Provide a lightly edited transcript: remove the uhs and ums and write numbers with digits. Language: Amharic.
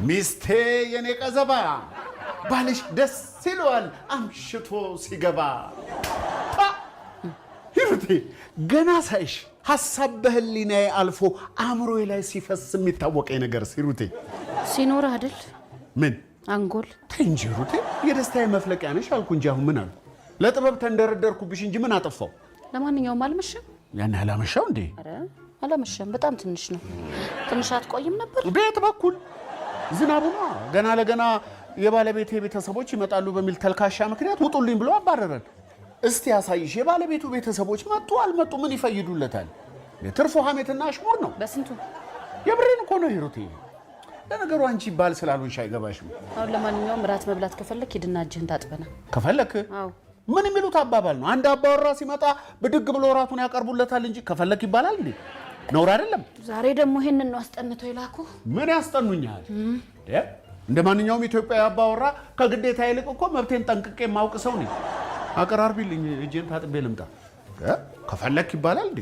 ሚስቴ የኔ ቀዘባ ባልሽ ደስ ይለዋል አምሽቶ ሲገባ ሂሩቴ ገና ሳይሽ ሐሳብ በህሊናዬ አልፎ አእምሮዬ ላይ ሲፈስ የሚታወቀኝ ነገር ሂሩቴ ሲኖር አይደል ምን አንጎል እንጂ ሂሩቴ የደስታዬ መፍለቂያ ነሽ አልኩ እንጂ አሁን ምን አልኩ ለጥበብ ተንደረደርኩብሽ እንጂ ምን አጠፋው ለማንኛውም አልመሸም ያን አላመሻው እንዴ አረ አላመሸም በጣም ትንሽ ነው ትንሽ አትቆይም ነበር ቤት በኩል ዝናቡማ ገና ለገና የባለቤቴ ቤተሰቦች ይመጣሉ በሚል ተልካሻ ምክንያት ውጡልኝ ብሎ አባረረን እስቲ ያሳይሽ የባለቤቱ ቤተሰቦች መጡ አልመጡ ምን ይፈይዱለታል የትርፉ ሐሜትና አሽሙር ነው በስንቱ የብሬን እኮ ነው ሂሩቴ ለነገሩ አንቺ ባል ስላልሆንሽ አይገባሽም አሁን ለማንኛውም ራት መብላት ከፈለክ ሂድና እጅህን ታጥበና ከፈለክ አዎ ምን የሚሉት አባባል ነው አንድ አባወራ ሲመጣ ብድግ ብሎ ራቱን ያቀርቡለታል እንጂ ከፈለክ ይባላል እንዴ ነውር አይደለም ዛሬ ደግሞ ይሄንን ነው አስጠንተው ይላኩ ምን ያስጠኑኛል እንደ ማንኛውም ኢትዮጵያዊ አባወራ ከግዴታ ይልቅ እኮ መብቴን ጠንቅቄ ማውቅ ሰው ነኝ አቀራርቢልኝ እጄን ታጥቤ ልምጣ ከፈለክ ይባላል እንዴ